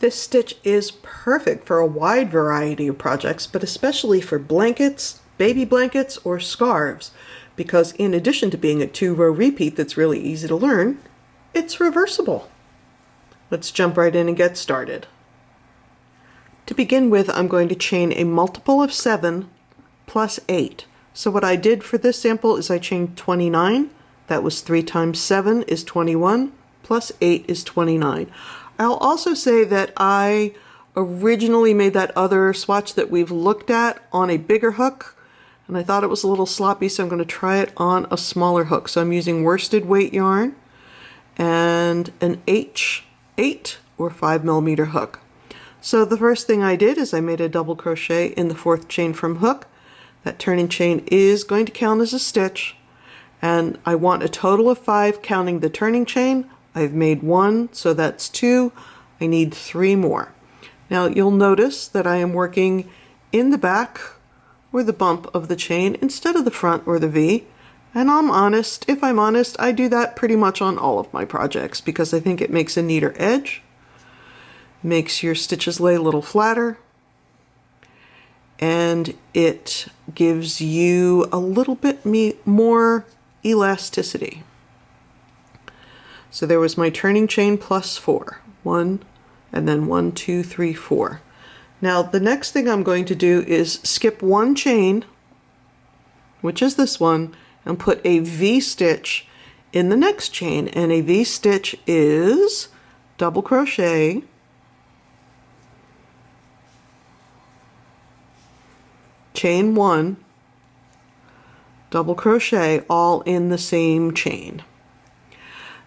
This stitch is perfect for a wide variety of projects, but especially for blankets, baby blankets, or scarves, because in addition to being a 2-row repeat that's really easy to learn, it's reversible. Let's jump right in and get started. To begin with, I'm going to chain a multiple of 7 plus 8. So what I did for this sample is I chained 29. That was 3 times 7 is 21, plus 8 is 29. I'll also say that I originally made that other swatch that we've looked at on a bigger hook, and I thought it was a little sloppy, so I'm going to try it on a smaller hook. So I'm using worsted weight yarn and an H8 or 5mm hook. So the first thing I did is I made a double crochet in the 4th chain from hook. That turning chain is going to count as a stitch, and I want a total of 5 counting the turning chain. I've made 1, so that's 2. I need 3 more. Now you'll notice that I am working in the back or the bump of the chain instead of the front or the V. And if I'm honest, I do that pretty much on all of my projects because I think it makes a neater edge, makes your stitches lay a little flatter, and it gives you a little bit more elasticity. So there was my turning chain plus 4. 1, and then 1, 2, 3, 4. Now the next thing I'm going to do is skip 1 chain, which is this one, and put a V stitch in the next chain. And a V stitch is double crochet, chain 1, double crochet, all in the same chain.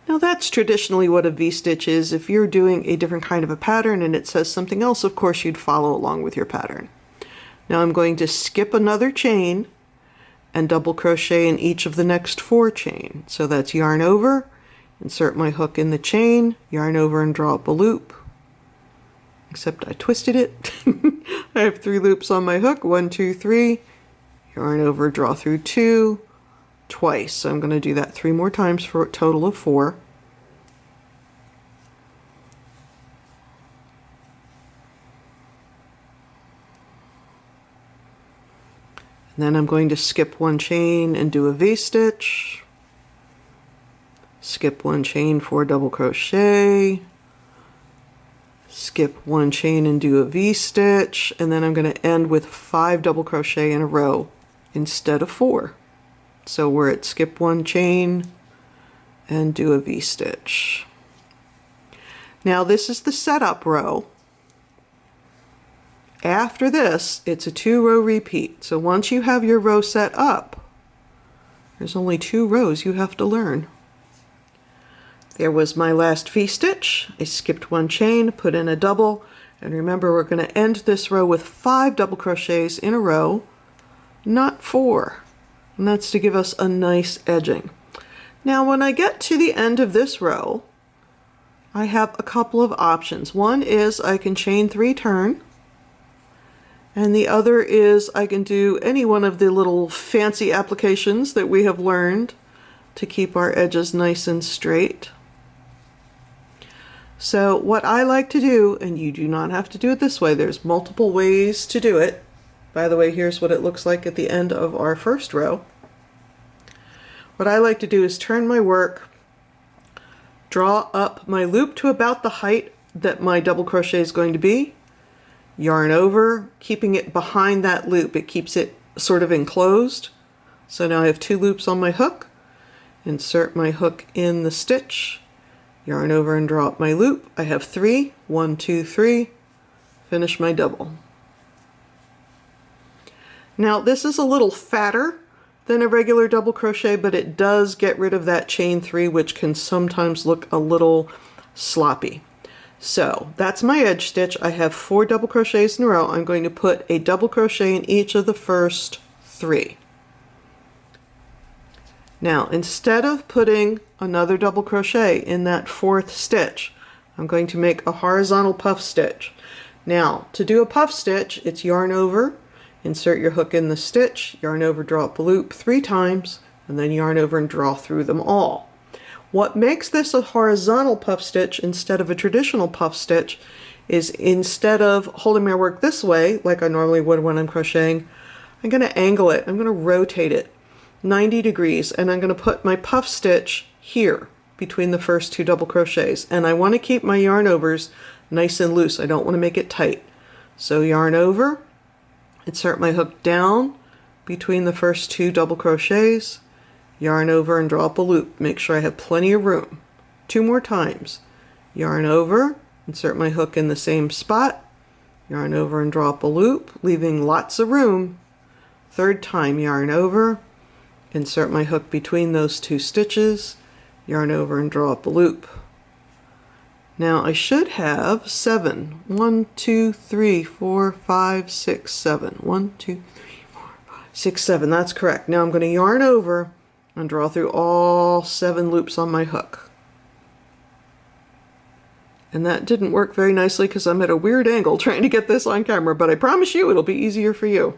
Now that's traditionally what a V-stitch is. If you're doing a different kind of a pattern and it says something else, of course you'd follow along with your pattern. Now I'm going to skip another chain and double crochet in each of the next 4 chains. So that's yarn over, insert my hook in the chain, yarn over and draw up a loop. Except I twisted it. I have 3 loops on my hook, 1, 2, 3, yarn over, draw through 2, twice. So I'm going to do that 3 more times for a total of 4. And then I'm going to skip 1 chain and do a V-stitch, skip 1 chain for a double crochet, skip 1 chain and do a V-stitch, and then I'm going to end with 5 double crochet in a row instead of 4. So we're at skip 1 chain and do a V-stitch. Now this is the setup row. After this, it's a 2-row repeat. So once you have your row set up, there's only 2 rows you have to learn. There was my last V-stitch. I skipped 1 chain, put in a double, and remember we're going to end this row with 5 double crochets in a row, not 4. And that's to give us a nice edging. Now when I get to the end of this row, I have a couple of options. One is I can chain 3 turn, and the other is I can do any one of the little fancy applications that we have learned to keep our edges nice and straight. So what I like to do, and you do not have to do it this way, there's multiple ways to do it. By the way, here's what it looks like at the end of our first row. What I like to do is turn my work, draw up my loop to about the height that my double crochet is going to be, yarn over, keeping it behind that loop. It keeps it sort of enclosed. So now I have 2 loops on my hook, insert my hook in the stitch, yarn over and draw up my loop. I have 3, 1, 2, 3, finish my double. Now this is a little fatter than a regular double crochet, but it does get rid of that chain 3, which can sometimes look a little sloppy. So that's my edge stitch. I have 4 double crochets in a row. I'm going to put a double crochet in each of the first 3. Now instead of putting another double crochet in that 4th stitch, I'm going to make a horizontal puff stitch. Now to do a puff stitch, it's yarn over, insert your hook in the stitch, yarn over, draw up a loop 3 times, and then yarn over and draw through them all. What makes this a horizontal puff stitch instead of a traditional puff stitch is instead of holding my work this way, like I normally would when I'm crocheting, I'm going to angle it. I'm going to rotate it 90 degrees, and I'm going to put my puff stitch here between the first 2 double crochets. And I want to keep my yarn overs nice and loose. I don't want to make it tight. So yarn over, insert my hook down between the first 2 double crochets, yarn over and draw up a loop. Make sure I have plenty of room. 2 more times. Yarn over, insert my hook in the same spot, yarn over and draw up a loop, leaving lots of room. 3rd time, yarn over, insert my hook between those 2 stitches, yarn over and draw up a loop. Now I should have 7. 1, 2, 3, 4, 5, 6, 7. 1, 2, 3, 4, 5, 6, 7. That's correct. Now I'm going to yarn over and draw through all 7 loops on my hook. And that didn't work very nicely because I'm at a weird angle trying to get this on camera, but I promise you it'll be easier for you.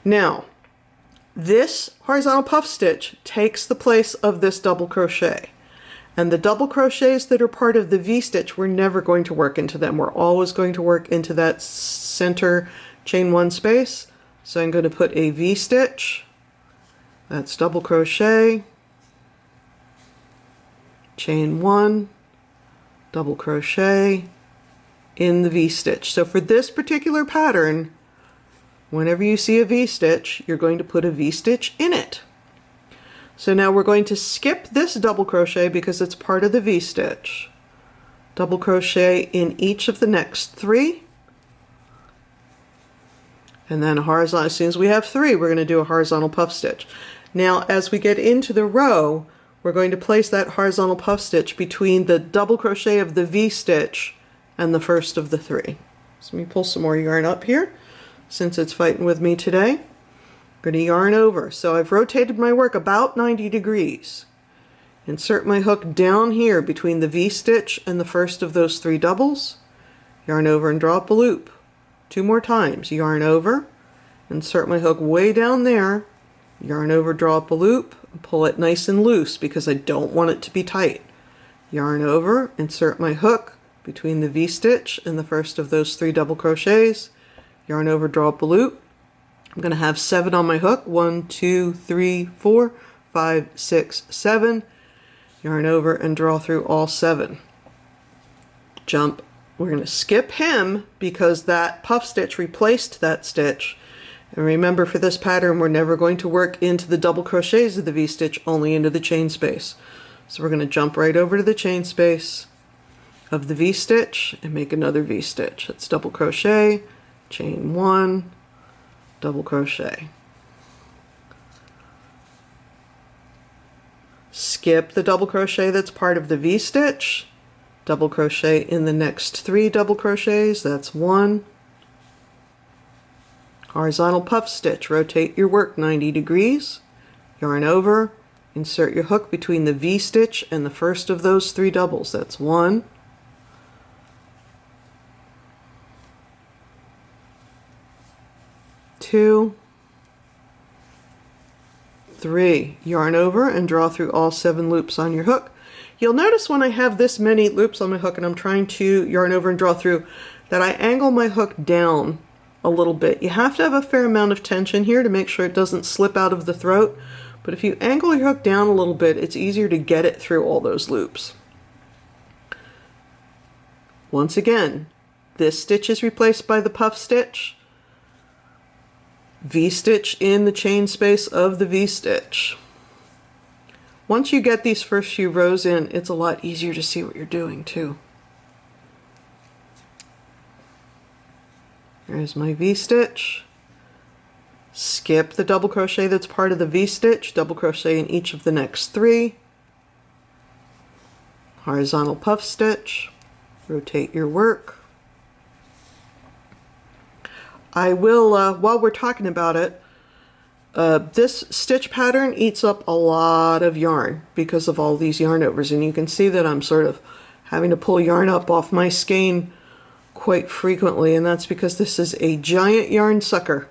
Now, this horizontal puff stitch takes the place of this double crochet. And the double crochets that are part of the V-stitch, we're never going to work into them. We're always going to work into that center chain 1 space. So I'm going to put a V-stitch. That's double crochet, chain 1, double crochet in the V-stitch. So for this particular pattern, whenever you see a V-stitch, you're going to put a V-stitch in it. So now we're going to skip this double crochet because it's part of the V-stitch. Double crochet in each of the next 3. And then horizontal, as soon as we have 3, we're going to do a horizontal puff stitch. Now as we get into the row, we're going to place that horizontal puff stitch between the double crochet of the V-stitch and the first of the 3. So let me pull some more yarn up here since it's fighting with me today. I'm going to yarn over. So I've rotated my work about 90 degrees. Insert my hook down here between the V-stitch and the first of those 3 doubles. Yarn over and draw up a loop. 2 more times. Yarn over. Insert my hook way down there. Yarn over, draw up a loop. Pull it nice and loose because I don't want it to be tight. Yarn over. Insert my hook between the V-stitch and the first of those 3 double crochets. Yarn over, draw up a loop. I'm going to have 7 on my hook. 1, 2, 3, 4, 5, 6, 7. Yarn over and draw through all 7. Jump. We're going to skip hem because that puff stitch replaced that stitch. And remember, for this pattern, we're never going to work into the double crochets of the V-stitch, only into the chain space. So we're going to jump right over to the chain space of the V-stitch and make another V-stitch. That's double crochet, chain 1, double crochet. Skip the double crochet that's part of the V-stitch, double crochet in the next 3 double crochets, that's 1. Horizontal puff stitch, rotate your work 90 degrees, yarn over, insert your hook between the V-stitch and the first of those 3 doubles, that's 1. 2, 3. Yarn over and draw through all 7 loops on your hook. You'll notice when I have this many loops on my hook and I'm trying to yarn over and draw through that I angle my hook down a little bit. You have to have a fair amount of tension here to make sure it doesn't slip out of the throat, but if you angle your hook down a little bit, it's easier to get it through all those loops. Once again, this stitch is replaced by the puff stitch. V-stitch in the chain space of the V-stitch. Once you get these first few rows in, it's a lot easier to see what you're doing too. There's my V-stitch. Skip the double crochet that's part of the V-stitch, double crochet in each of the next 3. Horizontal puff stitch. Rotate your work. I will, while we're talking about it, this stitch pattern eats up a lot of yarn because of all these yarn overs, and you can see that I'm sort of having to pull yarn up off my skein quite frequently, and that's because this is a giant yarn sucker.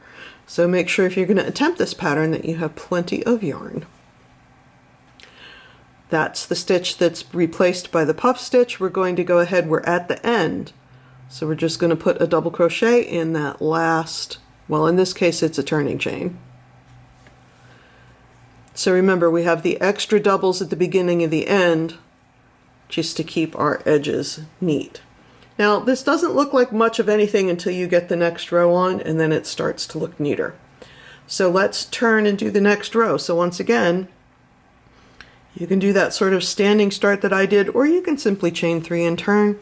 So make sure if you're going to attempt this pattern that you have plenty of yarn. That's the stitch that's replaced by the puff stitch. We're going to go ahead, we're at the end So we're just going to put a double crochet in that last, well, in this case it's a turning chain. So remember, we have the extra doubles at the beginning and the end just to keep our edges neat. Now this doesn't look like much of anything until you get the next row on, and then it starts to look neater. So let's turn and do the next row. So once again, you can do that sort of standing start that I did, or you can simply chain 3 and turn.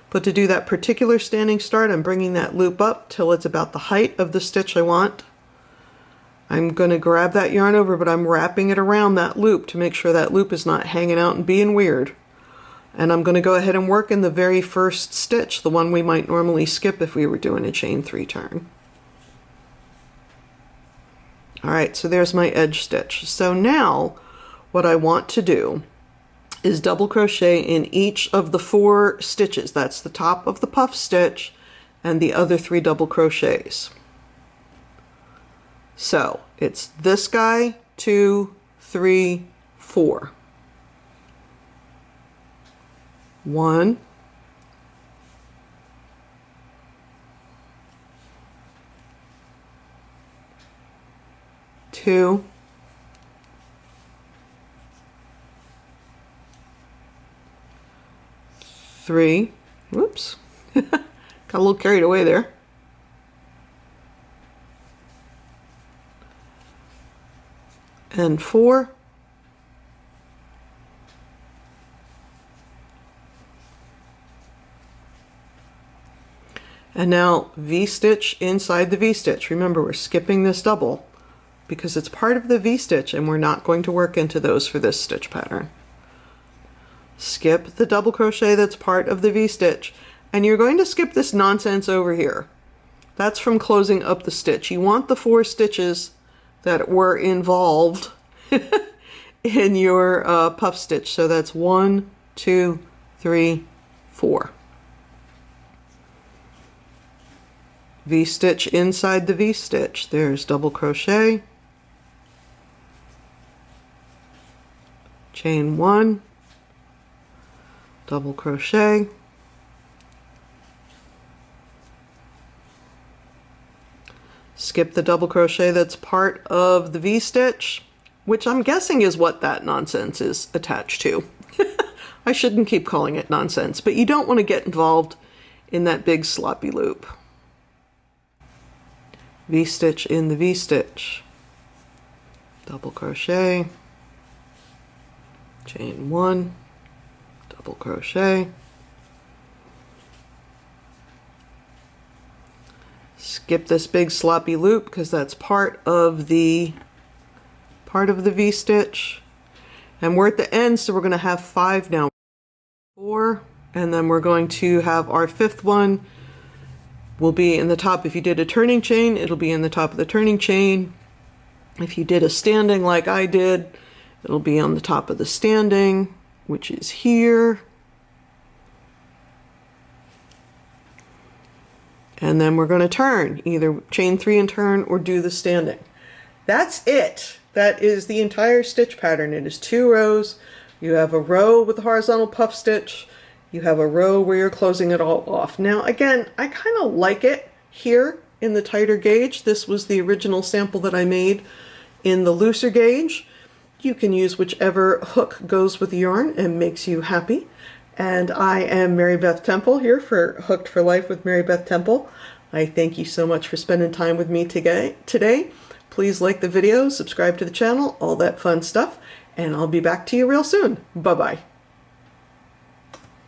But to do that particular standing start, I'm bringing that loop up till it's about the height of the stitch I want. I'm going to grab that yarn over, but I'm wrapping it around that loop to make sure that loop is not hanging out and being weird. And I'm going to go ahead and work in the very first stitch, the one we might normally skip if we were doing a chain 3 turn. Alright, so there's my edge stitch. So now what I want to do is double crochet in each of the 4 stitches. That's the top of the puff stitch and the other 3 double crochets. So it's this guy, 2, 3, 4. 1, 2, 3, whoops, got a little carried away there. And 4. And now V-stitch inside the V-stitch. Remember, we're skipping this double because it's part of the V-stitch and we're not going to work into those for this stitch pattern. Skip the double crochet that's part of the V-stitch, and you're going to skip this nonsense over here. That's from closing up the stitch. You want the 4 stitches that were involved in your puff stitch. So that's 1, 2, 3, 4. V-stitch inside the V-stitch. There's double crochet, chain 1, double crochet, skip the double crochet that's part of the V-stitch, which I'm guessing is what that nonsense is attached to. I shouldn't keep calling it nonsense, but you don't want to get involved in that big sloppy loop. V-stitch in the V-stitch, double crochet, chain 1, double crochet, skip this big sloppy loop because that's part of the V-stitch, and we're at the end, so we're going to have 5 now. 4, and then we're going to have our 5th one will be in the top. If you did a turning chain, it'll be in the top of the turning chain. If you did a standing like I did, it'll be on the top of the standing, which is here. And then we're going to turn, either chain 3 and turn or do the standing. That's it. That is the entire stitch pattern. It is 2 rows. You have a row with a horizontal puff stitch. You have a row where you're closing it all off. Now again, I kind of like it here in the tighter gauge. This was the original sample that I made in the looser gauge. You can use whichever hook goes with the yarn and makes you happy. And I am Mary Beth Temple here for Hooked for Life with Mary Beth Temple. I thank you so much for spending time with me today. Please like the video, subscribe to the channel, all that fun stuff, and I'll be back to you real soon. Bye-bye.